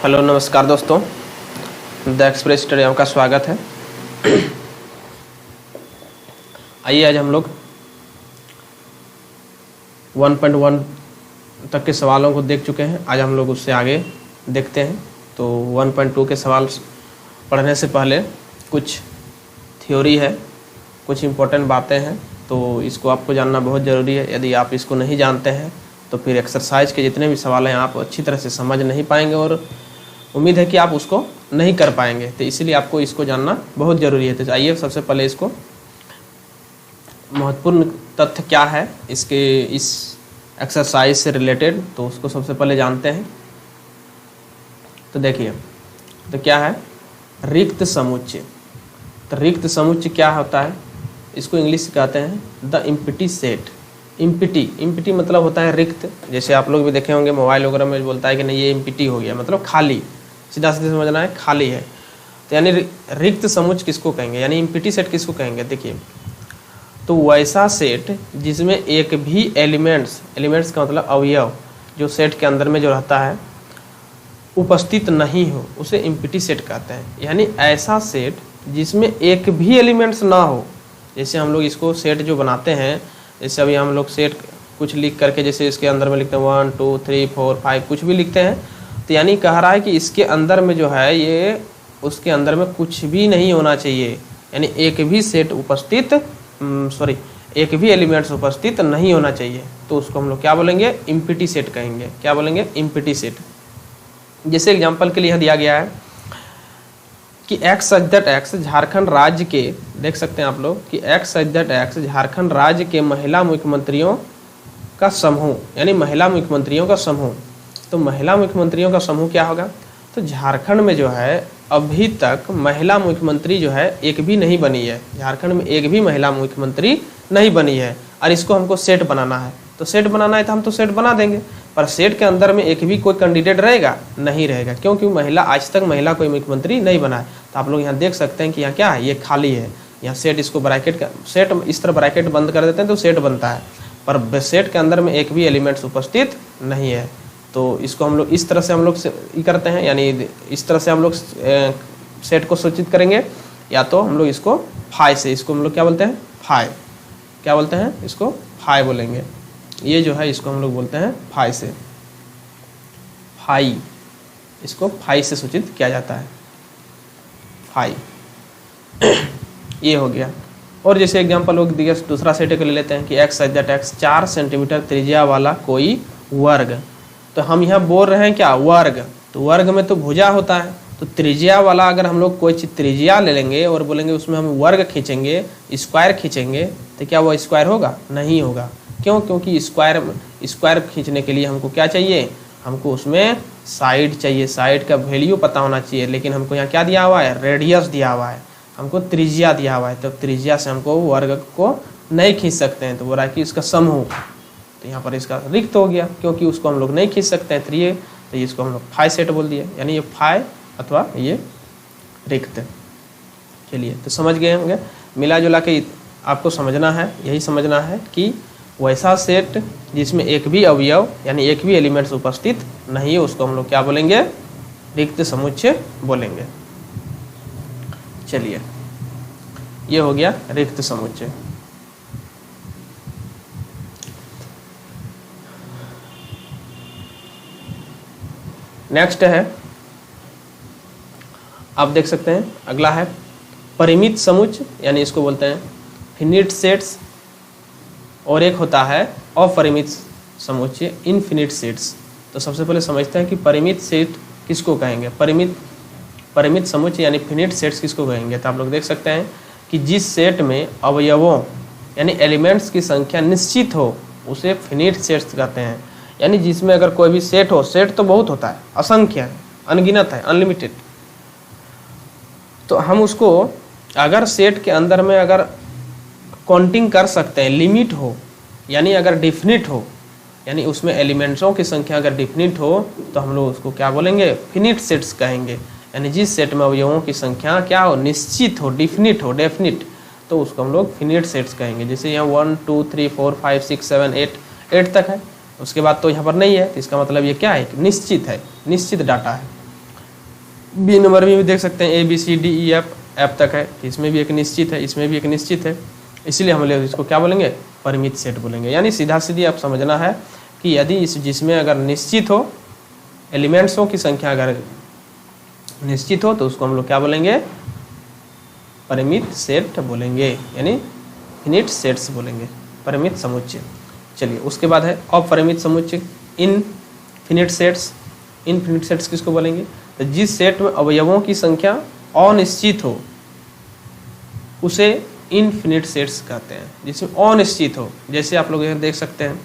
Hello नमस्कार दोस्तों, the express study आपका स्वागत है। आइए आज हम लोग 1.1 तक के सवालों को देख चुके हैं। आज हम लोग उससे आगे देखते हैं। तो 1.2 के सवाल पढ़ने से पहले कुछ थ्योरी है, कुछ इम्पोर्टेंट बातें हैं, तो इसको आपको जानना बहुत ज़रूरी है। यदि आप इसको नहीं जानते हैं तो फिर एक्सरसाइज के जितने भी सवाल हैं आप अच्छी तरह से समझ नहीं पाएंगे और उम्मीद है कि आप उसको नहीं कर पाएंगे। तो इसीलिए आपको इसको जानना बहुत ज़रूरी है। तो आइए सबसे पहले इसको महत्वपूर्ण तथ्य क्या है इसके इस एक्सरसाइज से रिलेटेड, तो उसको सबसे पहले जानते हैं। तो देखिए, तो क्या है रिक्त समुच्चय। तो रिक्त समुच्चय क्या होता है, इसको इंग्लिश से कहते हैं द इम्पिटी सेट। इम्पिटी मतलब होता है रिक्त। जैसे आप लोग भी देखे होंगे मोबाइल वगैरह में बोलता है कि नहीं ये इम्पिटी हो गया, मतलब खाली, सीधा सीधा समझना है, खाली है। तो यानी रिक्त समुच्चय किसको कहेंगे, यानी इम्पिटी सेट किसको कहेंगे। देखिए, तो वैसा सेट जिसमें एक भी एलिमेंट्स का मतलब अवयव जो सेट के अंदर में जो रहता है उपस्थित नहीं हो, उसे इम्पिटी सेट कहते हैं। यानी ऐसा सेट जिसमें एक भी एलिमेंट्स ना हो। जैसे हम लोग इसको सेट जो बनाते हैं, जैसे अभी हम लोग सेट कुछ लिख करके जैसे इसके अंदर में लिखते हैं 1 2 3 4 5 कुछ भी लिखते हैं, तो यानी कह रहा है कि इसके अंदर में जो है ये उसके अंदर में कुछ भी नहीं होना चाहिए। यानी एक भी सेट उपस्थित एक भी एलिमेंट्स उपस्थित नहीं होना चाहिए। तो उसको हम लोग क्या बोलेंगे, इम्पिटी सेट कहेंगे। क्या बोलेंगे, इम्पिटी सेट। जैसे एग्जाम्पल के लिए यह दिया गया है कि x such that x Jharkhand राज्य के, देख सकते हैं आप लोग कि x such that x Jharkhand राज्य के महिला मुख्यमंत्रियों का समूह, यानी महिला मुख्यमंत्रियों का समूह। तो महिला मुख्यमंत्रियों का समूह क्या होगा, तो झारखंड में जो है अभी तक महिला मुख्यमंत्री जो है एक भी नहीं बनी है। झारखंड में एक भी महिला मुख्यमंत्री नहीं बनी है और इसको हमको सेट बनाना है। तो सेट बनाना है तो हम तो सेट बना देंगे, पर सेट के अंदर में एक भी कोई कैंडिडेट रहेगा नहीं रहेगा, क्योंकि महिला आज तक महिला कोई मुख्यमंत्री नहीं बना है। तो आप लोग यहाँ देख सकते हैं कि यहाँ क्या है, ये खाली है। यहाँ सेट, इसको ब्रैकेट का सेट इस तरह ब्रैकेट बंद कर देते हैं तो सेट बनता है, पर सेट के अंदर में एक भी एलिमेंट्स उपस्थित नहीं है। तो इसको हम लोग इस तरह से हम लोग करते हैं, यानी इस तरह से हम लोग सेट को सूचित करेंगे, या तो हम लोग इसको फाई से, इसको हम लोग क्या बोलते हैं, फाई, क्या बोलते हैं, इसको फाई बोलेंगे। ये जो है इसको हम लोग बोलते हैं फाई से, फाई, इसको फाई से सूचित किया जाता है, फाई। ये हो गया। और जैसे एग्जांपल लोग दिया, दूसरा सेट को ले लेते हैं कि x such that x 4 centimetre त्रिज्या वाला कोई वर्ग। तो हम यहाँ बोल रहे हैं क्या, वर्ग। तो वर्ग में तो भुजा होता है, तो त्रिज्या वाला अगर हम लोग कोई चीज त्रिज्या ले लेंगे और बोलेंगे उसमें हम वर्ग खींचेंगे, स्क्वायर खींचेंगे, तो क्या वो स्क्वायर होगा, नहीं होगा। क्यों, क्योंकि स्क्वायर खींचने के लिए हमको क्या चाहिए, हमको उसमें साइड चाहिए, साइड का वैल्यू पता होना चाहिए। लेकिन हमको यहाँ क्या दिया हुआ है, रेडियस दिया हुआ है, हमको त्रिज्या दिया हुआ है। तो त्रिज्या से हमको वर्ग को नहीं खींच सकते हैं, तो बोला कि इसका समूह। तो यहाँ पर इसका रिक्त हो गया, क्योंकि उसको हम लोग नहीं खींच सकते हैं, तो इसको हम लोग फाई सेट बोल दिए, यानी ये फाई अथवा ये रिक्त। चलिए, तो समझ गए होंगे। मिला जुला के आपको समझना है, यही समझना है कि वैसा सेट जिसमें एक भी अवयव यानी एक भी एलिमेंट्स उपस्थित नहीं है, उसको हम लोग क्या बोलेंगे, रिक्त समुच्चय बोलेंगे। चलिए, ये हो गया रिक्त समुच्चय। नेक्स्ट है, आप देख सकते हैं अगला है परिमित समुच्चय, यानी इसको बोलते हैं फिनिट सेट्स, और एक होता है अपरिमित समुच्चय, इनफिनिट सेट्स। तो सबसे पहले समझते हैं कि परिमित सेट किसको कहेंगे, परिमित समुच्चय यानी फिनिट सेट्स किसको कहेंगे। तो आप लोग देख सकते हैं कि जिस सेट में अवयवों यानी एलिमेंट्स की संख्या निश्चित हो उसे फिनिट सेट्स कहते हैं। यानी जिसमें अगर कोई भी सेट हो, सेट तो बहुत होता है, असंख्य है, अनगिनत है, अनलिमिटेड, तो हम उसको अगर सेट के अंदर में अगर काउंटिंग कर सकते हैं, लिमिट हो, यानी अगर डिफिनिट हो, यानी उसमें एलिमेंट्सों की संख्या अगर डिफिनिट हो, तो हम लोग उसको क्या बोलेंगे, फिनिट सेट्स कहेंगे। यानी जिस सेट में अवयवों की संख्या क्या हो, निश्चित हो, डेफिनिट, तो उसको हम लोग फिनिट सेट्स कहेंगे। जैसे यहाँ 1 2 3 4 5 6 7 8 तक है, उसके बाद तो यहाँ पर नहीं है, तो इसका मतलब ये क्या है, निश्चित है, निश्चित डाटा है। बी नंबर में भी देख सकते हैं A B C D E F F तक है, तो इसमें भी एक निश्चित है, इसमें भी एक निश्चित है, इसलिए हम लोग इसको क्या बोलेंगे, परिमित सेट बोलेंगे। यानी सीधा सीधी आप समझना है कि यदि इस जिसमें अगर निश्चित हो, एलिमेंट्सों की संख्या अगर निश्चित हो तो उसको हम लोग क्या बोलेंगे, परिमित सेट बोलेंगे, यानी फिनिट सेट्स बोलेंगे, परिमित समुच्चय। चलिए उसके बाद है अपरिमित समुच्चय, इनफिनिट सेट्स। इनफिनिट सेट्स किसको बोलेंगे, तो जिस सेट में अवयवों की संख्या अनिश्चित हो उसे इनफिनिट सेट्स कहते हैं, जिसमें अनिश्चित हो। जैसे आप लोग यहाँ देख सकते हैं,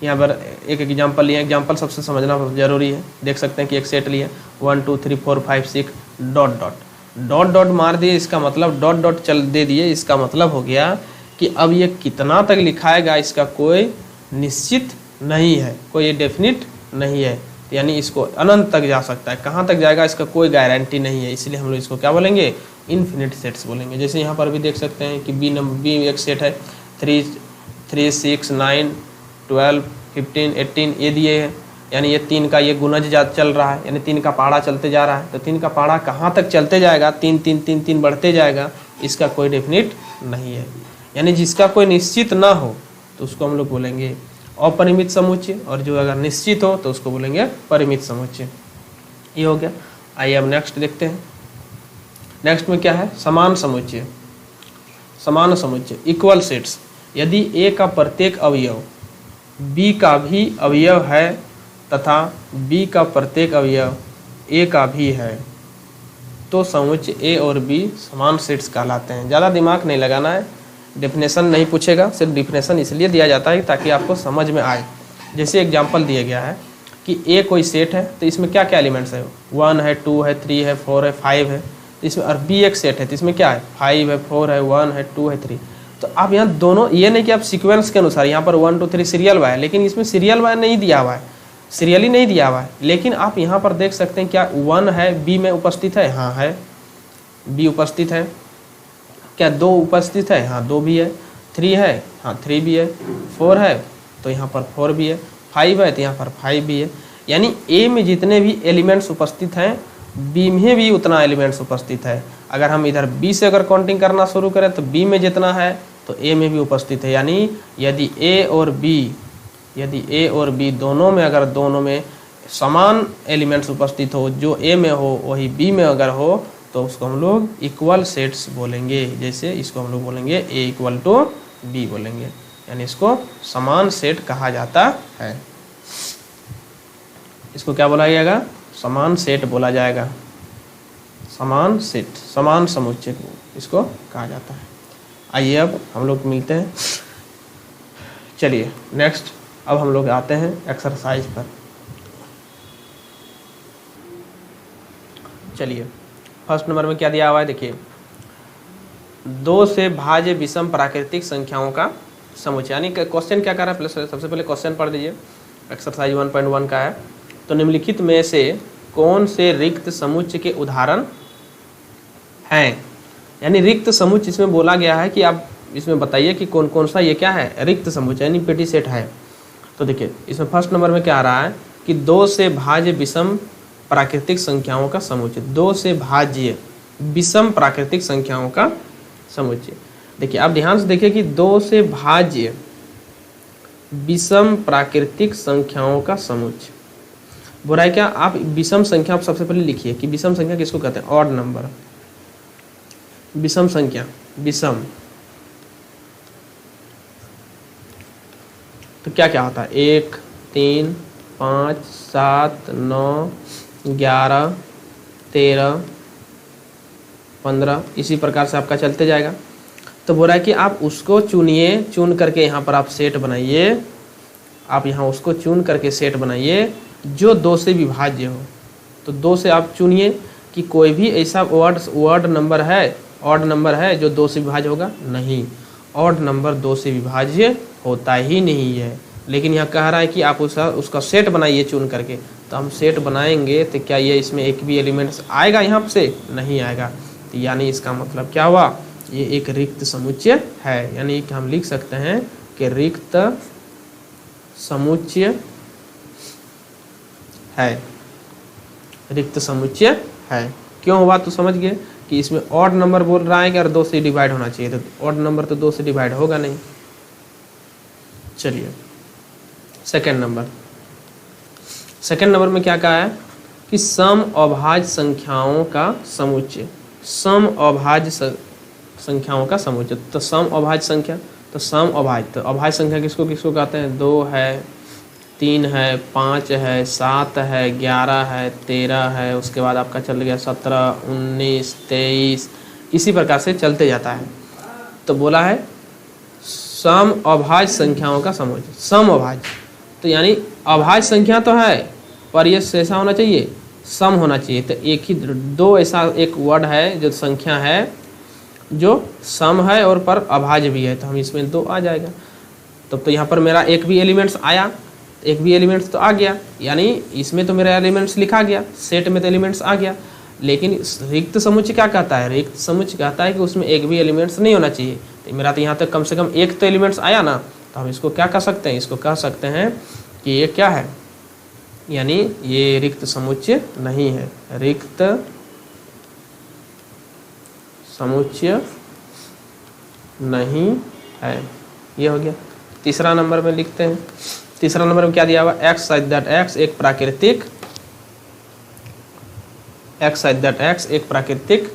यहाँ पर एक एग्जाम्पल लिया, एग्जाम्पल सबसे समझना जरूरी है। देख सकते हैं कि एक सेट लिया 1 2 3 4 5 6 डॉट डॉट डॉट डॉट मार दिए, इसका मतलब डॉट डॉट चल दे दिए, इसका मतलब हो गया कि अब ये कितना तक लिखाएगा इसका कोई निश्चित नहीं है, कोई डेफिनिट नहीं है, यानी इसको अनंत तक जा सकता है, कहाँ तक जाएगा इसका कोई गारंटी नहीं है, इसलिए हम लोग इसको क्या बोलेंगे, इनफिनिट सेट्स बोलेंगे। जैसे यहाँ पर भी देख सकते हैं कि बी एक सेट है 3 3 6 9 12 15 18 ये दिए हैं, यानी ये 3 का ये गुणज चल रहा है, यानी 3 का पहाड़ा चलते जा रहा है, तो 3 का पहाड़ा कहाँ तक चलते जाएगा, 3 3 3 3 बढ़ते जाएगा, इसका कोई डेफिनिट नहीं है। यानी जिसका कोई निश्चित ना हो तो उसको हम लोग बोलेंगे अपरिमित समुच्चय, और जो अगर निश्चित हो तो उसको बोलेंगे परिमित समुच्चय। ये हो गया। आइए अब नेक्स्ट देखते हैं। नेक्स्ट में क्या है, समान समुच्चय। समान समुच्चय इक्वल सेट्स। यदि ए का प्रत्येक अवयव बी का भी अवयव है तथा बी का प्रत्येक अवयव ए का भी है तो समुच्चय ए और बी समान सेट्स कहलाते हैं। ज़्यादा दिमाग नहीं लगाना है, डेफिनेशन नहीं पूछेगा, सिर्फ डेफिनेशन इसलिए दिया जाता है ताकि आपको समझ में आए। जैसे एग्जांपल दिया गया है कि ए कोई सेट है, तो इसमें क्या क्या एलिमेंट्स है, 1 है 2 है 3 है 4 है 5 है, तो इसमें और बी एक सेट है, तो इसमें क्या है 5 है 4 है 1 है 2 है 3। तो आप यहाँ दोनों, ये नहीं कि आप सीक्वेंस के अनुसार यहाँ पर 1 2 3 सीरियल वाई है, लेकिन इसमें सीरियल वाई नहीं दिया हुआ है, सीरियली नहीं दिया हुआ है, लेकिन आप यहाँ पर देख सकते हैं क्या 1 है बी में उपस्थित है, हाँ है, बी उपस्थित है, क्या 2 उपस्थित है, हाँ 2 भी है, 3 है, हाँ 3 भी है, 4 है तो यहाँ पर 4 भी है, 5 है तो यहाँ पर 5 भी है। यानी ए में जितने भी एलिमेंट्स उपस्थित हैं बी में भी उतना एलिमेंट्स उपस्थित है। अगर हम इधर बी से अगर काउंटिंग करना शुरू करें तो बी में जितना है तो ए में भी उपस्थित है। यानी यदि ए और बी दोनों में, अगर दोनों में समान एलिमेंट्स उपस्थित हो, जो ए में हो वही बी में अगर हो तो उसको हम लोग इक्वल सेट्स बोलेंगे। जैसे इसको हम लोग बोलेंगे ए इक्वल टू बी बोलेंगे, यानी इसको समान सेट कहा जाता है। इसको क्या बोला जाएगा, समान सेट बोला जाएगा, समान सेट, समान समुच्चय इसको कहा जाता है। आइए अब हम लोग मिलते हैं। चलिए नेक्स्ट अब हम लोग आते हैं एक्सरसाइज पर। चलिए फर्स्ट नंबर में क्या दिया हुआ है, देखिए 2 से भाज्य विषम प्राकृतिक संख्याओं का समुच्चय। यानी क्वेश्चन क्या कर रहा है, प्लस सबसे पहले क्वेश्चन पढ़ दीजिए, एक्सरसाइज 1.1 का है। तो निम्नलिखित में से कौन से रिक्त समुच्चय के उदाहरण हैं। यानी रिक्त समुच्चय इसमें बोला गया है कि आप इसमें बताइए कि कौन कौन सा ये क्या है, रिक्त समुच्चय यानी पेटी सेट है। तो देखिए इसमें फर्स्ट नंबर में क्या आ रहा है कि 2 से भाज्य विषम प्राकृतिक संख्याओं का समुच्चय, 2 से भाज्य विषम प्राकृतिक संख्याओं का समुच्चय। देखिए आप ध्यान से देखिए कि 2 से भाज्य विषम प्राकृतिक संख्याओं का समुच्चय बोला है। क्या आप विषम संख्या आप सबसे पहले लिखिए कि विषम संख्या किसको कहते हैं, ऑड नंबर। विषम संख्या, विषम तो क्या क्या होता है, 1 3 5 7 9 11 13 15 इसी प्रकार से आपका चलते जाएगा। तो बोला है कि आप उसको चुनिए, चुन करके यहाँ पर आप सेट बनाइए, आप यहाँ उसको चुन करके सेट बनाइए जो 2 से विभाज्य हो। तो 2 से आप चुनिए कि कोई भी ऐसा वर्ड नंबर है, ऑड नंबर है जो 2 से विभाज्य होगा, नहीं, ऑड नंबर 2 से विभाज्य होता ही नहीं है। लेकिन यहाँ कह रहा है कि आप उसका सेट बनाइए चुन करके। तो हम सेट बनाएंगे तो क्या ये इसमें एक भी एलिमेंट्स आएगा, यहाँ से नहीं आएगा। तो यानी इसका मतलब क्या हुआ, ये एक रिक्त समुच्चय है। यानी कि हम लिख सकते हैं कि रिक्त समुच्चय है, रिक्त समुच्चय है। क्यों हुआ तो समझ गए कि इसमें ऑड नंबर बोल रहा है कि अगर 2 से डिवाइड होना चाहिए, तो ऑड नंबर तो 2 से डिवाइड होगा नहीं। चलिए सेकेंड नंबर में क्या कहा है कि सम अभाज्य संख्याओं का समुच्चय, सम अभाज्य संख्याओं का समुच्चय। तो सम अभाज्य संख्या, तो सम अभाज्य, तो अभाज्य संख्या किसको किसको कहते हैं? 2 है, 3 है, 5 है, 7 है, 11 है, 13 है, उसके बाद आपका चल गया 17, 19, 23, इसी प्रकार से चलते जाता है। तो बोला है सम अभाज्य संख्याओं का समुच्चय, सम अभाज्य, तो यानी अभाज्य संख्या तो है पर ये ऐसा होना चाहिए, सम होना चाहिए। तो एक ही दो ऐसा एक वर्ड है जो संख्या है जो सम है और पर अभाज्य भी है, तो हम इसमें 2 आ जाएगा। तब तो यहाँ पर मेरा एक भी एलिमेंट्स आया, एक भी एलिमेंट्स तो आ गया, यानी इसमें तो मेरा एलिमेंट्स लिखा गया, सेट में तो एलिमेंट्स आ गया। लेकिन रिक्त समुच्चय क्या कहता है? रिक्त समुच्चय कहता है कि उसमें एक भी एलिमेंट्स नहीं होना चाहिए। तो मेरा तो यहाँ तक कम से कम एक तो एलिमेंट्स आया ना, तो हम इसको क्या कह सकते हैं? इसको कह सकते हैं कि ये क्या है, यानी ये रिक्त समुच्चय नहीं है, रिक्त समुच्चय नहीं है। ये हो गया। तीसरा नंबर में लिखते हैं, तीसरा नंबर में क्या दिया हुआ? एक्स सच दैट एक्स एक प्राकृतिक, एक्स सच दैट एक्स एक प्राकृतिक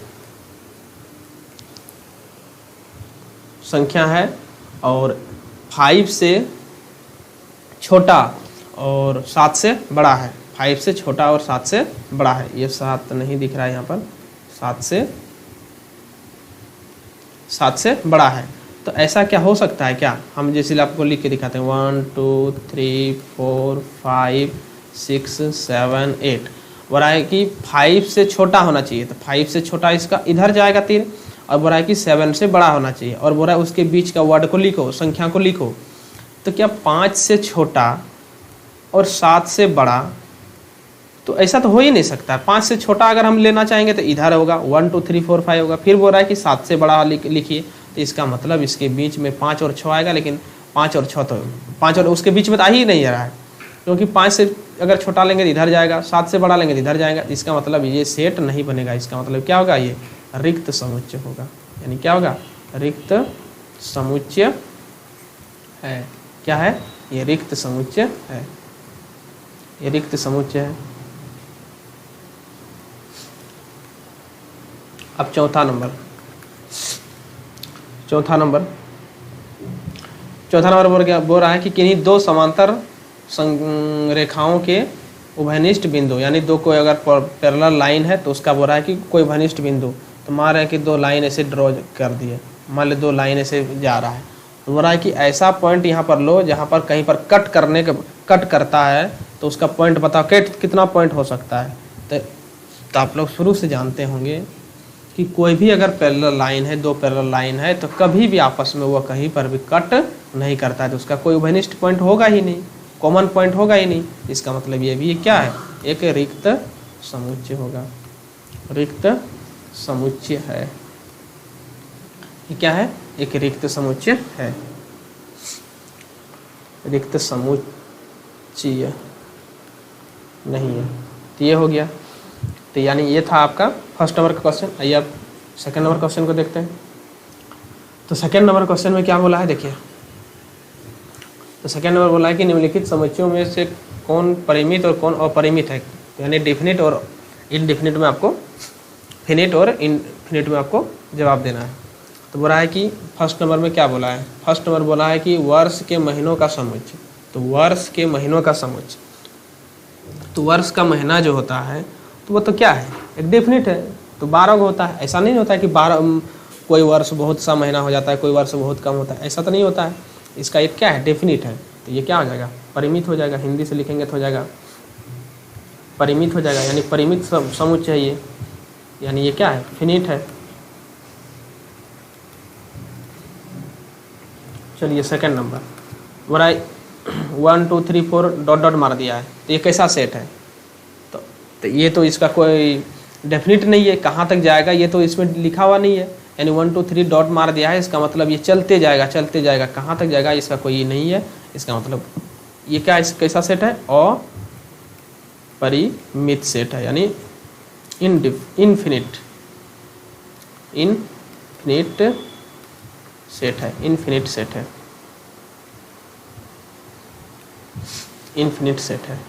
संख्या है और 5 से छोटा और 7 से बड़ा है। 5 से छोटा और 7 से बड़ा है। ये 7 नहीं दिख रहा है यहाँ पर, 7 से बड़ा है। तो ऐसा क्या हो सकता है क्या? हम जैसे आपको लिख के दिखाते हैं 1 2 3 4 5 6 7 8, बोला है कि 5 से छोटा होना चाहिए, तो 5 से छोटा इसका इधर जाएगा 3, और बोला है कि 7 से बड़ा होना चाहिए, और बोला है उसके बीच का वर्ड को लिखो, संख्या को लिखो। तो क्या 5 से छोटा और 7 से बड़ा, तो ऐसा तो हो ही नहीं सकता। 5 से छोटा अगर हम लेना चाहेंगे तो इधर होगा 1 2 3 4 5 होगा, फिर बोल रहा है कि 7 से बड़ा लिखिए, तो इसका मतलब इसके बीच में 5 और 6 आएगा, लेकिन 5 और 6 तो 5 और उसके बीच में तो आ ही नहीं रहा है, क्योंकि 5 से अगर छोटा लेंगे तो इधर जाएगा, 7 से बड़ा लेंगे तो इधर जाएगा। इसका मतलब ये सेट नहीं बनेगा। इसका मतलब क्या होगा? ये रिक्त समुच्चय होगा। यानी क्या होगा? रिक्त समुच्चय है। क्या है? ये रिक्त समुच्चय है, ये रिक्त समुच्चय है। अब चौथा नंबर बोल रहा है कि किन्हीं 2 समांतर रेखाओं के उभयनिष्ठ बिंदु, यानी 2 कोई अगर पैरेलल लाइन है तो उसका बोल रहा है कि कोई उभयनिष्ठ बिंदु, तो मान रहे हैं कि 2 लाइन ऐसे ड्रॉ कर दिए, मान लो 2 लाइन ऐसे जा रहा है, तो बोल रहा है कि ऐसा पॉइंट यहाँ पर लो जहाँ पर कहीं पर कट करता है, तो उसका पॉइंट बताओ कितना पॉइंट हो सकता है। तो आप लोग शुरू से जानते होंगे कि कोई भी अगर पैरेलल लाइन है, 2 पैरेलल लाइन है, तो कभी भी आपस में वो कहीं पर भी कट नहीं करता है, तो उसका कोई उभयनिष्ठ पॉइंट होगा ही नहीं, कॉमन पॉइंट होगा ही नहीं। इसका मतलब ये भी क्या है? एक रिक्त समुच्चय होगा, रिक्त समुच्चय है। ये क्या है? एक रिक्त समुच्चय है, रिक्त समुच्चय नहीं है। तो ये हो गया। तो यानी ये था आपका फर्स्ट नंबर का क्वेश्चन। आइए आप सेकंड नंबर क्वेश्चन को देखते हैं। तो सेकंड नंबर क्वेश्चन में क्या बोला है देखिए। तो सेकंड नंबर बोला है कि निम्नलिखित समुच्चयों में से कौन परिमित और कौन अपरिमित है, यानी डेफिनिट और इनडेफिनिट में आपको, फिनिट और इनफिनिट में आपको जवाब देना है। तो बोला है कि फर्स्ट नंबर में क्या बोला है? फर्स्ट नंबर बोला है कि वर्ष के महीनों का समुच्चय। तो वर्ष के महीनों का समुच्चय, तो वर्ष का महीना जो होता है तो वो तो क्या है? एक डेफिनिट है, तो 12 को होता है। ऐसा नहीं होता है कि 12 कोई वर्ष बहुत सा महीना हो जाता है, कोई वर्ष बहुत कम होता है, ऐसा तो नहीं होता है। इसका एक क्या है? डेफिनिट है। तो ये क्या हो जाएगा? परिमित हो जाएगा। हिंदी से लिखेंगे तो हो जाएगा परिमित हो जाएगा, यानी परिमित समुच्चय है ये, यानी ये क्या है? फिनिट है। चलिए सेकंड नंबर बोला 1 2 3 4 डॉट डॉट मार दिया है, तो ये कैसा सेट है? तो ये तो इसका कोई डेफिनिट नहीं है, कहाँ तक जाएगा ये तो इसमें लिखा हुआ नहीं है। यानी 1 2 3 डॉट मार दिया है, इसका मतलब ये चलते जाएगा, कहाँ तक जाएगा इसका कोई नहीं है। इसका मतलब ये क्या कैसा सेट है? अपरिमित सेट है, यानी इनफिनिट सेट है, इनफिनिट सेट है, इनफिनिट सेट है।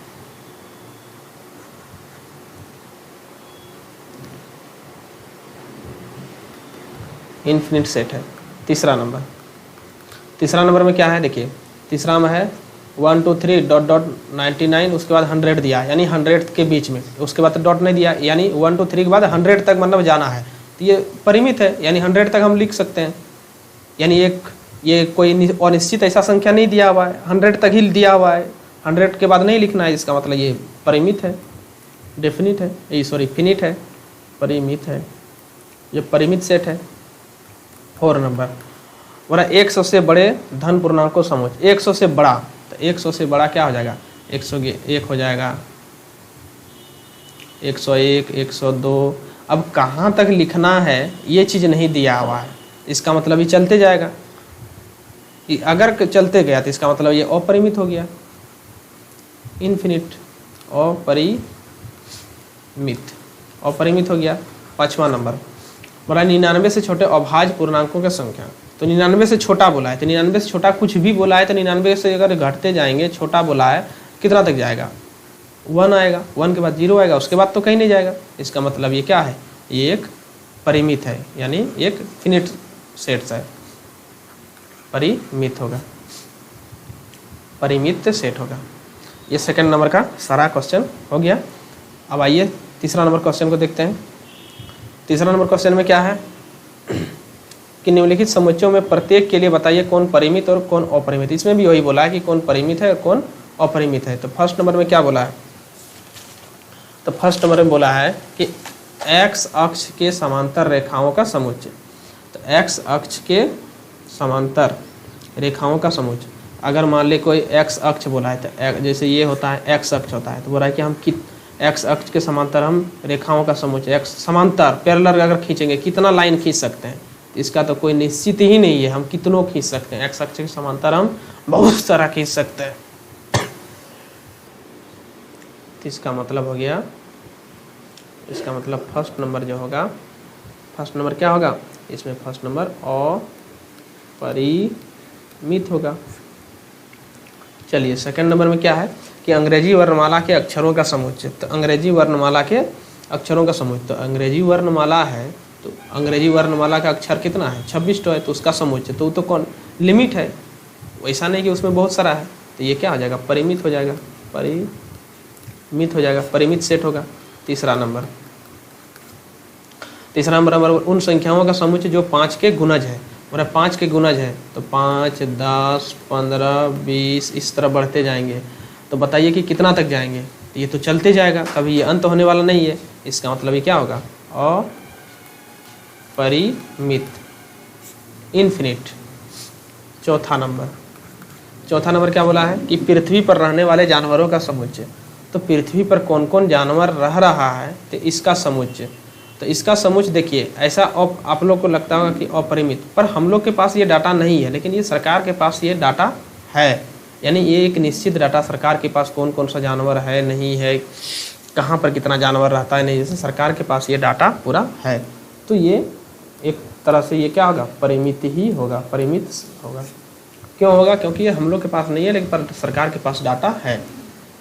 इनफिनिट सेट है। तीसरा नंबर में क्या है, देखिए तीसरा में है 1 2 3 डॉट डॉट 99, उसके बाद 100 दिया, यानी 100 के बीच में, उसके बाद तो डॉट नहीं दिया, यानी 1 2 3 के बाद 100 तक मतलब जाना है। तो ये परिमित है, यानी 100 तक हम लिख सकते हैं, यानी ये कोई अनिश्चित ऐसा संख्या नहीं दिया हुआ है, 100 तक ही दिया हुआ है, 100 के बाद नहीं लिखना है। इसका मतलब ये परिमित है, डेफिनिट है, फिनिट है, परिमित है, ये परिमित सेट है। 4 नंबर बोला 100 से बड़े धन पूर्णांकों समूह। 100 से बड़ा, तो 100 से बड़ा क्या हो जाएगा, 101 हो जाएगा, 101, 102। अब कहाँ तक लिखना है ये चीज़ नहीं दिया हुआ है, इसका मतलब ये चलते जाएगा। अगर चलते गया तो इसका मतलब ये अपरिमित हो गया, इनफिनिट, अपरिमित हो गया। 5वां नंबर बोला 99 से छोटे अभाज्य पूर्णांकों की संख्या। तो 99 से छोटा बोला है, तो 99 से छोटा कुछ भी बोला है, तो 99 से अगर घटते जाएंगे, छोटा बोला है, कितना तक जाएगा, 1 आएगा, 1 के बाद 0 आएगा, उसके बाद तो कहीं नहीं जाएगा। इसका मतलब ये क्या है, ये एक परिमित है, यानी एक फिनिट सेट है, परिमित होगा, परिमित सेट होगा। ये सेकंड नंबर का सारा क्वेश्चन हो गया। अब आइए तीसरा नंबर क्वेश्चन को देखते हैं। तीसरा नंबर क्वेश्चन में क्या है कि निम्नलिखित समुच्चयों में प्रत्येक के लिए बताइए कौन परिमित और कौन अपरिमित। इसमें भी वही बोला है कि कौन परिमित है और कौन अपरिमित है। तो फर्स्ट नंबर में क्या बोला है, तो फर्स्ट नंबर में बोला है कि x अक्ष के समांतर रेखाओं का समुच्चय। तो x अक्ष के समांतर रेखाओं का समुच्चय, अगर मान ले कोई x अक्ष बोला है, तो जैसे ये होता है x अक्ष होता है, तो बोला है कि हम x अक्ष के समांतर हम रेखाओं का समुच्चय, x समांतर पैरेलल अगर खींचेंगे कितना लाइन खींच सकते हैं, इसका तो कोई निश्चित ही नहीं है, हम कितनों खींच सकते हैं। x अक्ष के समांतर हम बहुत सारा खींच सकते हैं। तो इसका मतलब हो गया, इसका मतलब फर्स्ट नंबर जो होगा, फर्स्ट नंबर क्या होगा इसमें, फर्स्ट नंबर अपरिमित होगा। चलिए सेकंड नंबर में क्या है कि अंग्रेजी वर्णमाला के अक्षरों का समुच्चय। तो अंग्रेजी वर्णमाला के अक्षरों का समुच्चय, तो अंग्रेजी वर्णमाला है, तो अंग्रेजी वर्णमाला का अक्षर कितना है, 26 है, तो उसका समुच्चय, तो वो तो कौन लिमिट है, वैसा नहीं कि उसमें बहुत सारा है। तो ये क्या हो जाएगा, परिमित हो जाएगा, परिमित हो जाएगा, परिमित सेट होगा। तीसरा नंबर उन संख्याओं का समुच्चय जो 5 के गुणज है, और 5 के गुणज है, तो 5, 10, 15, 20 इस तरह बढ़ते जाएंगे। तो बताइए कि कितना तक जाएंगे, तो ये तो चलते जाएगा, कभी ये अंत होने वाला नहीं है। इसका मतलब ये क्या होगा, अपरिमित, इनफिनिट। चौथा नंबर क्या बोला है कि पृथ्वी पर रहने वाले जानवरों का समुच्चय। तो पृथ्वी पर कौन कौन जानवर रह रहा है, तो इसका समुच्चय। तो इसका समुच्चय देखिए, ऐसा आप लोग को लगता होगा कि अपरिमित, पर हम लोग के पास ये डाटा नहीं है, लेकिन ये सरकार के पास ये डाटा है, यानी ये एक निश्चित डाटा सरकार के पास कौन कौन सा जानवर है, नहीं है, कहाँ पर कितना जानवर रहता है, नहीं, जैसे सरकार के पास ये डाटा पूरा है। तो ये एक तरह से ये क्या होगा, परिमित ही होगा, परिमित होगा। क्यों होगा, क्योंकि ये हम लोग के पास नहीं है, लेकिन पर सरकार के पास डाटा है।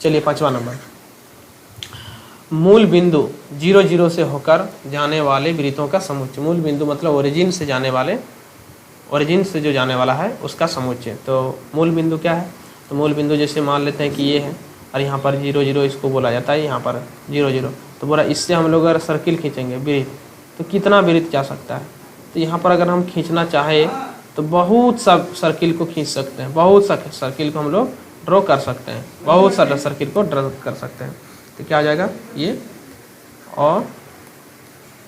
चलिए 5वां नंबर, मूल बिंदु 0 0 से होकर जाने वाले वृत्तों का समुच्चय। मूल बिंदु मतलब ओरिजिन से जाने वाले, ओरिजिन से जो जाने वाला है उसका समुच्चय। तो मूल बिंदु क्या है, तो मूल बिंदु जैसे मान लेते हैं कि ये है, और यहाँ पर 0 0 इसको बोला जाता है, यहाँ पर 0 0, तो बोला इससे हम लोग अगर सर्किल खींचेंगे वृत्त, तो कितना वृत्त जा सकता है। तो यहाँ पर अगर हम खींचना चाहे तो बहुत सा सर्किल को खींच सकते हैं, बहुत सा सर्किल को हम लोग ड्रॉ कर सकते हैं, बहुत सारा सर्किल को ड्रॉ कर सकते हैं। तो क्या आ जाएगा, ये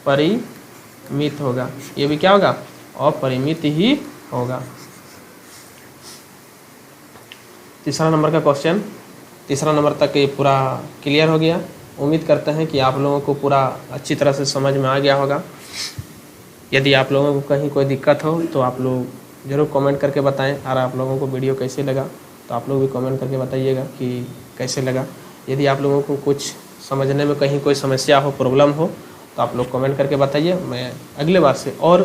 अपरिमित होगा, ये भी क्या होगा, अपरिमित ही होगा। तीसरा नंबर का क्वेश्चन, तीसरा नंबर तक ये पूरा क्लियर हो गया। उम्मीद करते हैं कि आप लोगों को पूरा अच्छी तरह से समझ में आ गया होगा। यदि आप लोगों को कहीं कोई दिक्कत हो तो आप लोग ज़रूर कमेंट करके बताएं, और आप लोगों को वीडियो कैसे लगा तो आप लोग भी कमेंट करके बताइएगा कि कैसे लगा। यदि आप लोगों को कुछ समझने में कहीं कोई समस्या हो, प्रॉब्लम हो, तो आप लोग कमेंट करके बताइए, मैं अगले बार से और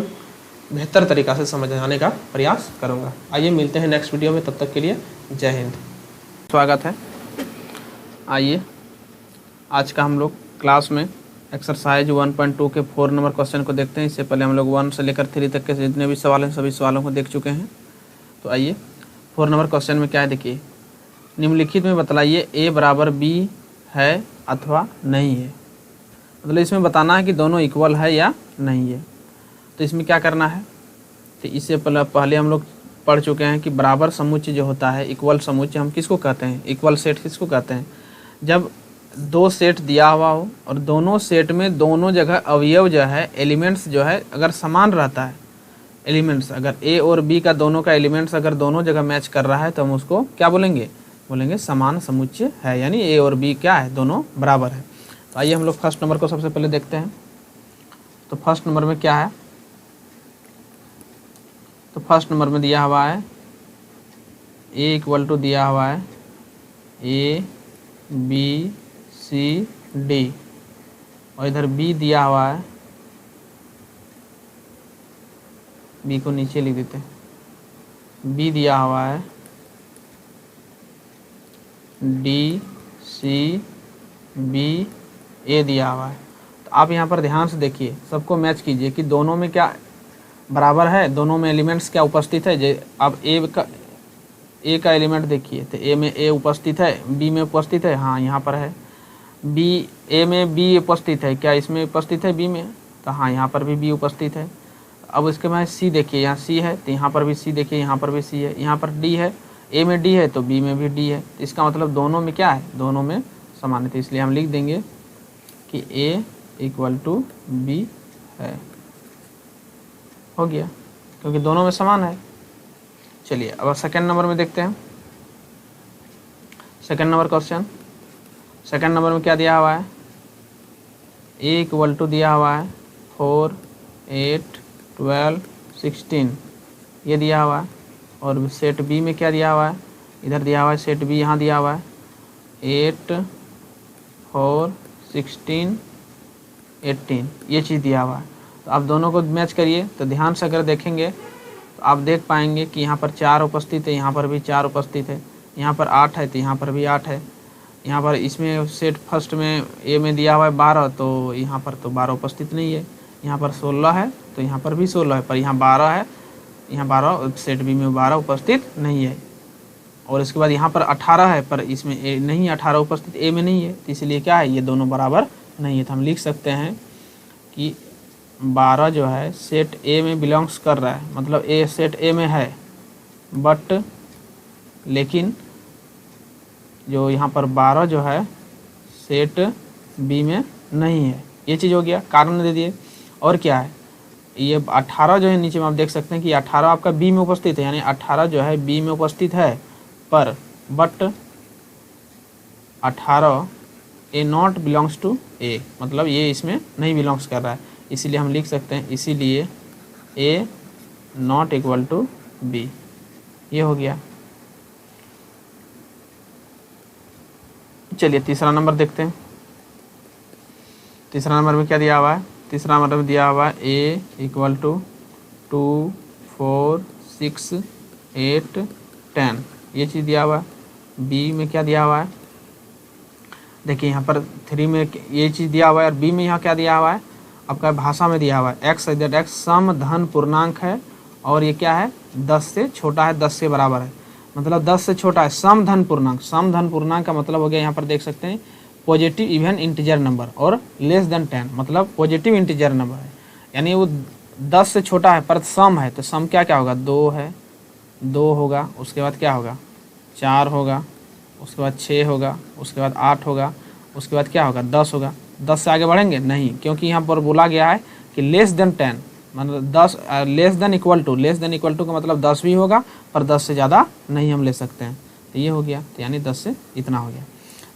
बेहतर तरीक़ा से समझाने का प्रयास करूँगा। आइए मिलते हैं नेक्स्ट वीडियो में, तब तक के लिए जय हिंद। स्वागत है। आइए आज का हम लोग क्लास में एक्सरसाइज 1.2 के 4 नंबर क्वेश्चन को देखते हैं। इससे पहले हम लोग 1 से लेकर 3 तक के जितने भी सवाल हैं सभी सवालों को देख चुके हैं। तो आइए 4 नंबर क्वेश्चन में क्या है, देखिए, निम्नलिखित में बतलाइए ए बराबर बी है अथवा नहीं है। मतलब इसमें बताना है कि दोनों इक्वल है या नहीं है। तो इसमें क्या करना है, तो इससे पहले हम लोग पढ़ चुके हैं कि बराबर समुच्चय जो होता है, इक्वल समुच्चय हम किसको कहते हैं, इक्वल सेट किसको कहते हैं, जब दो सेट दिया हुआ हो और दोनों सेट में दोनों जगह अवयव जो है, एलिमेंट्स जो है अगर समान रहता है, एलिमेंट्स अगर ए और बी का दोनों का एलिमेंट्स अगर दोनों जगह मैच कर रहा है तो हम उसको क्या बोलेंगे, बोलेंगे समान समुच्चय है, यानी ए और बी क्या है, दोनों बराबर है। तो आइए हम लोग फर्स्ट नंबर को सबसे पहले देखते हैं। तो फर्स्ट नंबर में क्या है, तो फर्स्ट नंबर में दिया हुआ है ए इक्वल टू दिया हुआ है ए बी सी डी, और इधर बी दिया हुआ है, बी को नीचे लिख देते हैं, बी दिया हुआ है डी सी बी ए दिया हुआ है। तो आप यहाँ पर ध्यान से देखिए, सबको मैच कीजिए कि दोनों में क्या बराबर है, दोनों में एलिमेंट्स क्या उपस्थित है। जे अब ए का एलिमेंट देखिए, तो ए में ए उपस्थित है, बी में उपस्थित है, हाँ यहाँ पर है, बी ए में बी उपस्थित है, क्या इसमें उपस्थित है बी में, तो हाँ यहाँ पर भी बी उपस्थित है। अब इसके बाद सी देखिए, यहाँ सी है तो यहाँ पर भी सी देखिए, यहाँ पर भी सी है, यहाँ पर डी है, ए में डी है तो बी में भी डी है। तो इसका मतलब दोनों में क्या है, दोनों में समान है। तो इसलिए हम लिख देंगे कि ए इक्वल टू बी है, हो गया, क्योंकि दोनों में समान है। चलिए अब सेकंड नंबर में देखते हैं। Second number question, second number में क्या दिया हुआ है, ए इक्वल टू दिया हुआ है 4 8 12 16, ये दिया हुआ है। और सेट बी में क्या दिया हुआ है, इधर दिया हुआ है सेट बी, यहाँ दिया हुआ है 8 4 16 18, ये चीज़ दिया हुआ है। तो आप दोनों को मैच करिए। तो ध्यान से अगर देखेंगे तो आप देख पाएंगे कि यहाँ पर 4 उपस्थित है, यहाँ पर भी 4 उपस्थित है, यहाँ पर 8 है तो यहाँ पर भी 8 है, यहाँ पर इसमें सेट फर्स्ट में ए में दिया हुआ है 12, तो यहाँ पर तो 12 उपस्थित नहीं है, यहाँ पर 16 है तो यहाँ पर भी 16 है, पर यहाँ 12 है, यहाँ 12, सेट बी में 12 उपस्थित नहीं है। और इसके बाद यहाँ पर 18 है, पर इसमें ए नहीं, 18 उपस्थित ए में नहीं है, तो इसलिए क्या है, ये दोनों बराबर नहीं है। तो हम लिख सकते हैं कि 12 जो है सेट ए में बिलोंग्स कर रहा है, मतलब ए सेट ए में है, बट लेकिन जो यहाँ पर 12 जो है सेट बी में नहीं है। ये चीज़ हो गया, कारण दे दिए। और क्या है, ये 18 जो है नीचे में आप देख सकते हैं कि 18 आपका बी में उपस्थित है, यानी 18 जो है बी में उपस्थित है, पर but 18 a not belongs to A, मतलब ये इसमें नहीं बिलोंग्स कर रहा है। इसीलिए हम लिख सकते हैं, इसीलिए ए नॉट इक्वल टू बी, ये हो गया। चलिए तीसरा नंबर देखते हैं। तीसरा नंबर में क्या दिया हुआ है, तीसरा नंबर में दिया हुआ है ए इक्वल टू 2 4 6 8 10, ये चीज़ दिया हुआ है। बी में क्या दिया हुआ है, देखिए यहाँ पर 3 में ये चीज़ दिया हुआ है, और बी में यहाँ क्या दिया हुआ है, आपका भाषा में दिया हुआ है एक्स दैट एक्स सम धन पूर्णांक है, और ये क्या है 10 से छोटा है, 10 के बराबर है, मतलब 10 से छोटा है, सम धन पूर्णांक। सम धन पूर्णांक का मतलब हो गया, यहाँ पर देख सकते हैं पॉजिटिव इवन इंटीजर नंबर, और लेस देन 10 मतलब पॉजिटिव इंटीजर नंबर है, यानी वो 10 से छोटा है पर सम है। तो सम क्या क्या होगा, 2 है, 2 होगा, उसके बाद क्या होगा 4 होगा, उसके बाद 6 होगा, उसके बाद 8 होगा, उसके बाद क्या होगा 10 होगा। 10 से आगे बढ़ेंगे नहीं, क्योंकि यहाँ पर बोला गया है कि लेस देन 10, मतलब 10 लेस देन इक्वल टू का मतलब 10 भी होगा, पर 10 से ज़्यादा नहीं हम ले सकते हैं। तो ये हो गया, तो यानी 10 से इतना हो गया।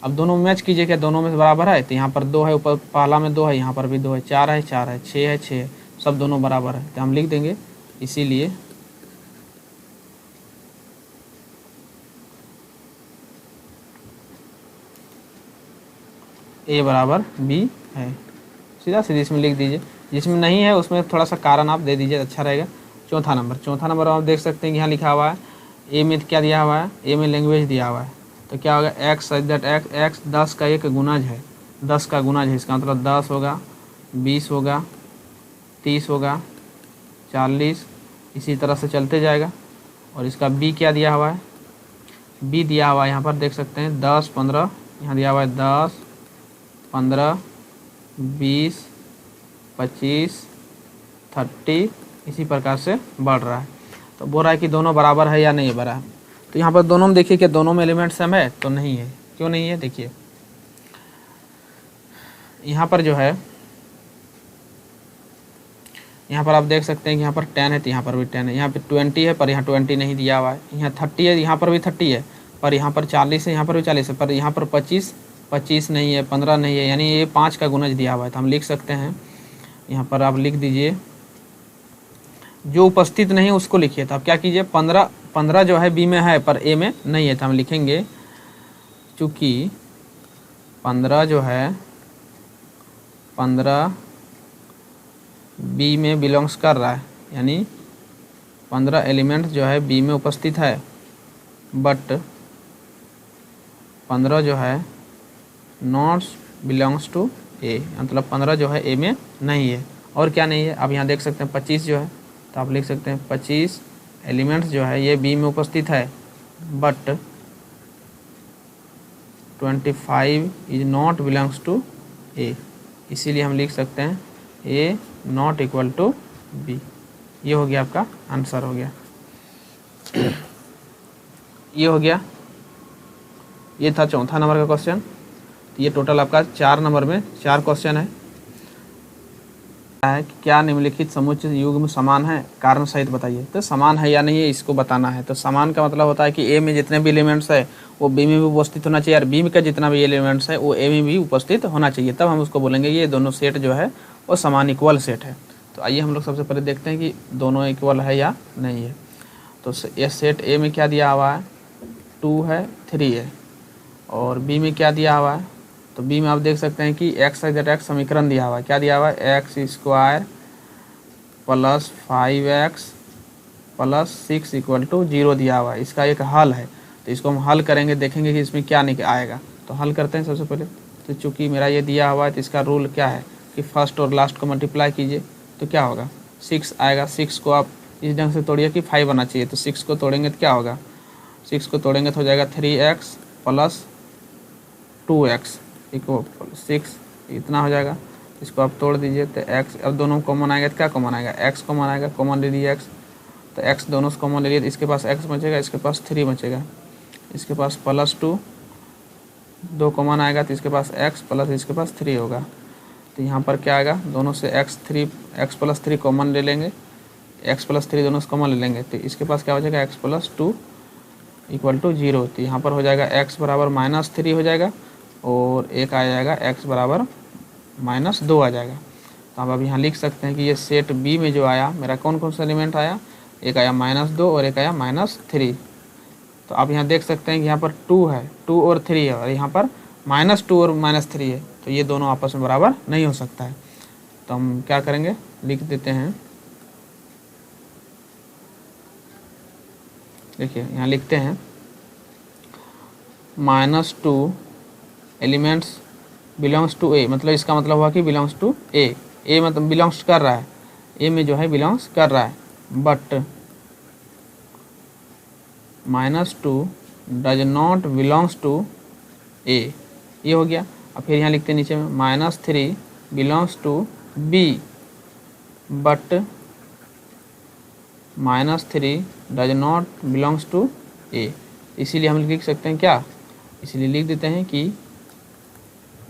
अब दोनों मैच कीजिए, क्या दोनों में बराबर है, तो यहाँ पर 2 है, ऊपर पहला में 2 है, यहाँ पर भी 2 है, 4 है 4 है, 6 है 6 है, सब दोनों बराबर है। तो हम लिख देंगे इसीलिए ए बराबर बी है। सीधा सीधी इसमें लिख दीजिए, जिसमें नहीं है उसमें थोड़ा सा कारण आप दे दीजिए, अच्छा रहेगा। चौथा नंबर आप देख सकते हैं कि यहाँ लिखा हुआ है ए में क्या दिया हुआ है, ए में लैंग्वेज दिया हुआ है, तो क्या होगा एक्स दैट एक्स 10 का एक गुणज है, 10 का गुणज है, इसका मतलब 10 होगा, 20 होगा, 30 होगा, 40, इसी तरह से चलते जाएगा। और इसका बी क्या दिया हुआ है, बी दिया हुआ है यहाँ पर देख सकते हैं 10 15, यहाँ दिया हुआ है 10 15 20 25 30, इसी प्रकार से बढ़ रहा है। तो बोल रहा है कि दोनों बराबर है या नहीं बराबर। तो यहाँ पर दोनों में देखिए कि दोनों में एलिमेंट सेम है, तो नहीं है। क्यों नहीं है, देखिए यहाँ पर जो है, यहाँ पर आप देख सकते हैं कि यहाँ पर 10 है तो यहाँ पर भी 10 है, यहाँ पे 20 है पर यहाँ 20 नहीं दिया हुआ है, यहाँ 30 है यहाँ पर भी 30 है, पर यहाँ पर 40 है यहाँ पर भी 40 है, पर यहाँ पर 25 नहीं है, 15 नहीं है, यानी ये 5 का गुणज दिया हुआ है। तो हम लिख सकते हैं, यहाँ पर आप लिख दीजिए, जो उपस्थित नहीं है उसको लिखिए। तो आप क्या कीजिए, 15 जो है बी में है पर ए में नहीं है, तो हम लिखेंगे चूँकि 15 जो है 15 बी में बिलोंग्स कर रहा है, यानी 15 एलिमेंट जो है बी में उपस्थित है, बट 15 जो है नॉट बिलोंग्स टू ए, मतलब 15 जो है ए में नहीं है। और क्या नहीं है, आप यहाँ देख सकते हैं 25 जो है, तो आप लिख सकते हैं 25 एलिमेंट्स जो है ये बी में उपस्थित है, but 25 is not belongs to A, इसीलिए हम लिख सकते हैं A not equal to B. ये हो गया आपका आंसर हो गया। ये हो गया, ये था चौथा नंबर का क्वेश्चन। तो ये टोटल आपका 4 नंबर में 4 क्वेश्चन है कि क्या निम्नलिखित समुच्चय युग्म समान है, कारण सहित बताइए। तो समान है या नहीं है इसको बताना है। तो समान का मतलब होता है कि ए में जितने भी एलिमेंट्स है वो बी में भी उपस्थित होना चाहिए, और बी का जितना भी एलिमेंट्स है वो ए में भी उपस्थित होना चाहिए, तब हम उसको बोलेंगे ये दोनों सेट जो है वो समान इक्वल सेट है। तो आइए हम लोग सबसे पहले देखते हैं कि दोनों इक्वल है या नहीं है। तो ये सेट ए में क्या दिया हुआ है, 2 है 3 है, और बी में क्या दिया हुआ है, तो बी में आप देख सकते हैं कि एक्स दैट एक्स समीकरण दिया हुआ है, क्या दिया हुआ है, x square plus 5x plus 6 equal to 0 दिया हुआ है। इसका एक हल है, तो इसको हम हल करेंगे, देखेंगे कि इसमें क्या आएगा। तो हल करते हैं सबसे पहले। तो चूँकि मेरा ये दिया हुआ है तो इसका रूल क्या है कि फर्स्ट और लास्ट को मल्टीप्लाई कीजिए, तो क्या होगा 6 आएगा। 6 को आप इस ढंग से तोड़िए कि 5 आना चाहिए, तो 6 को तोड़ेंगे तो क्या होगा, 6 को तोड़ेंगे तो हो जाएगा 3x प्लस 2x इक्वल 6, इतना हो जाएगा। इसको आप तोड़ दीजिए तो x, अब दोनों कॉमन आएगा तो क्या कॉमन आएगा, x कॉमन आएगा, कॉमन ले लीजिए x, तो x दोनों से कॉमन ले लिए तो इसके पास x बचेगा, इसके पास 3 बचेगा, इसके पास प्लस 2, 2 कॉमन आएगा तो इसके पास x प्लस इसके पास 3 होगा। तो यहाँ पर क्या आएगा, दोनों से x प्लस 3 कॉमन ले लेंगे, x प्लस 3 दोनों से कॉमन ले लेंगे, तो इसके पास क्या हो जाएगा x प्लस 2 इक्वल टू 0। तो यहाँ पर हो जाएगा x बराबर -3 हो जाएगा, और एक आ जाएगा x बराबर -2 आ जाएगा। तो अब यहाँ लिख सकते हैं कि ये सेट बी में जो आया मेरा कौन कौन सा एलिमेंट आया, एक आया -2 और एक आया -3। तो आप यहाँ देख सकते हैं कि यहाँ पर 2 है, 2 और 3 है, और यहाँ पर -2 और -3 है, तो ये दोनों आपस में बराबर नहीं हो सकता है। तो हम क्या करेंगे, लिख देते हैं, देखिए यहाँ लिखते हैं -2 एलिमेंट्स बिलोंग्स टू ए, मतलब इसका मतलब हुआ कि बिलोंग्स टू ए, ए मतलब बिलोंग्स कर रहा है, ए में जो है बिलोंग्स कर रहा है, but -2 does not belongs to A, ये हो गया। अब फिर यहाँ लिखते हैं नीचे में -3 belongs to B, but -3 does not belongs to A. इसीलिए हम लिख सकते हैं क्या, इसीलिए लिख देते हैं कि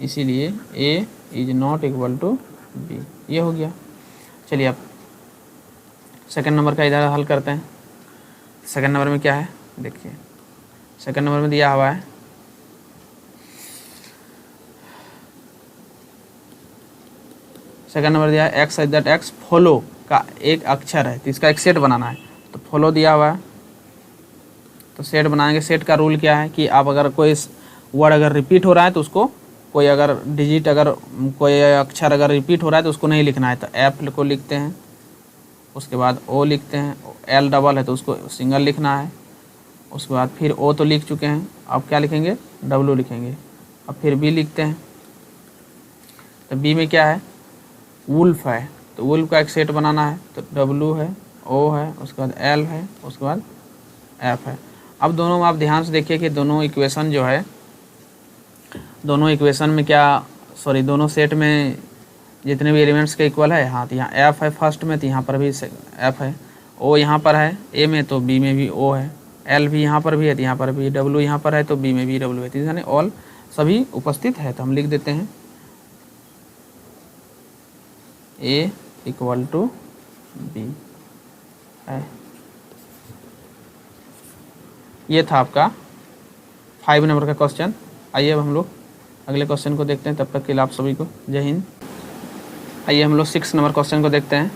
इसीलिए a is not equal to B, ये हो गया। चलिए अब सेकंड नंबर का इधर हल करते हैं। सेकंड नंबर में क्या है, देखिए सेकंड नंबर में दिया हुआ है सेकंड नंबर दिया है एक्स दैट एक्स फॉलो का एक अक्षर है, तो इसका एक सेट बनाना है। तो फॉलो दिया हुआ है, तो सेट बनाएंगे। सेट का रूल क्या है कि आप अगर कोई वर्ड अगर रिपीट हो रहा है तो उसको कोई अगर डिजिट, अगर कोई अक्षर अगर रिपीट हो रहा है तो उसको नहीं लिखना है, तो एफ को लिखते हैं, उसके बाद ओ लिखते हैं, एल डबल है तो उसको सिंगल लिखना है, उसके बाद फिर ओ तो लिख चुके हैं, अब क्या लिखेंगे, डब्लू लिखेंगे। अब फिर बी लिखते हैं, तो बी में क्या है, वुल्फ है, तो वुल्फ का एक सेट बनाना है, तो डब्लू है, ओ है, उसके बाद एल है, उसके बाद एफ है। अब दोनों में आप ध्यान से देखिए कि दोनों इक्वेशन जो है, दोनों इक्वेशन में क्या, सॉरी दोनों सेट में जितने भी एलिमेंट्स के इक्वल है, हाँ तो यहाँ एफ है फर्स्ट में, तो यहाँ पर भी एफ है, ओ यहाँ पर है ए में, तो बी में भी ओ है, एल भी यहाँ पर भी है, तो यहाँ पर भी डब्लू यहाँ पर है, तो बी में भी डब्लू है, तो यानी ऑल सभी उपस्थित है। तो हम लिख देते हैं ए इक्वल टू बी है। ये था आपका 5 नंबर का क्वेश्चन। आइए अब हम लोग अगले क्वेश्चन को देखते हैं, तब तक के लिए आप सभी को जय हिंद। आइए हम लोग 6 नंबर क्वेश्चन को देखते हैं।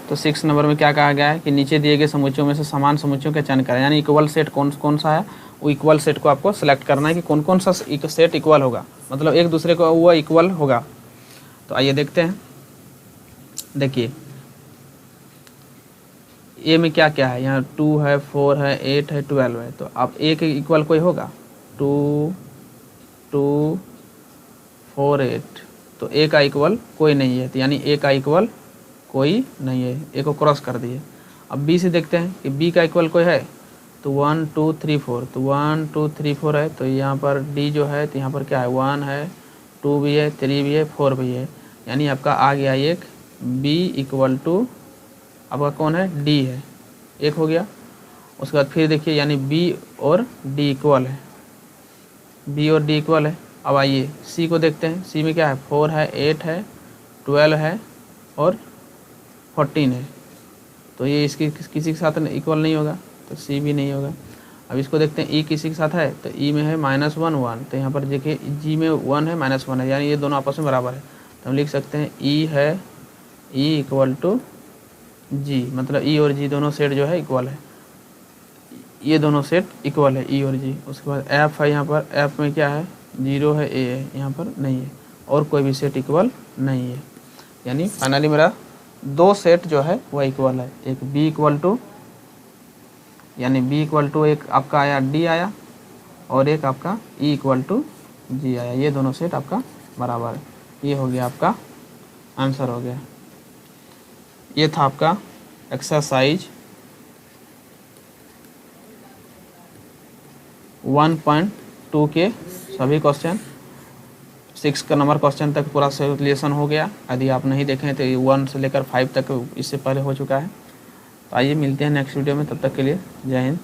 तो 6 नंबर में क्या कहा गया है कि नीचे दिए गए समुच्चयों में से समान समुच्चयों का चयन करें, यानी इक्वल सेट कौन सा है, वो इक्वल सेट को आपको सेलेक्ट करना है कि कौन कौन सा सेट इक्वल होगा, मतलब एक दूसरे को वो इक्वल होगा। तो आइए देखते हैं। देखिए ए में क्या क्या है, यहाँ 2 है, 4 है, 8 है, 12 है, तो अब ए के इक्वल कोई होगा, 2 2 4 8, तो ए का इक्वल कोई नहीं है, तो यानी ए का इक्वल कोई नहीं है, ए को क्रॉस कर दिए। अब बी से देखते हैं कि बी का इक्वल कोई है, तो 1 2 3 4, तो 1 2 3 4 है, तो यहाँ पर डी जो है, तो यहाँ पर क्या है, 1 है, 2 भी है, 3 भी है, 4 भी है, यानी आपका आ गया एक बी इक्वल टू आपका कौन है, डी है, एक हो गया। उसके बाद फिर देखिए यानी बी और डी इक्वल है, बी और डी इक्वल है। अब आइए सी को देखते हैं। सी में क्या है, 4 है, 8 है, 12 है और 14 है, तो ये इसकी किसी के साथ इक्वल नहीं होगा, तो सी भी नहीं होगा। अब इसको देखते हैं, ई किसी के साथ है, तो ई में है -1 1, तो यहाँ पर देखिए जी में 1 है, -1 है, यानी ये दोनों आपस में बराबर है, तो हम लिख सकते हैं ई है, ई इक्वल टू जी, मतलब ई और जी दोनों सेट जो है इक्वल है, ये दोनों सेट इक्वल है ई और जी। उसके बाद एफ है, यहाँ पर एफ में क्या है, 0 है, ए है, यहाँ पर नहीं है, और कोई भी सेट इक्वल नहीं है, यानी फाइनली मेरा 2 सेट जो है वह इक्वल है। एक बी इक्वल टू, यानी बी इक्वल टू एक आपका आया डी आया, और एक आपका ई इक्वल टू जी आया, ये दोनों सेट आपका बराबर है। ये हो गया आपका आंसर हो गया। ये था आपका एक्सरसाइज 1.2 के सभी क्वेश्चन। 6 का नंबर क्वेश्चन तक पूरा सोल्यूशन हो गया। यदि आप नहीं देखें तो 1 से लेकर 5 तक इससे पहले हो चुका है। तो आइए मिलते हैं नेक्स्ट वीडियो में, तब तक के लिए जय हिंद।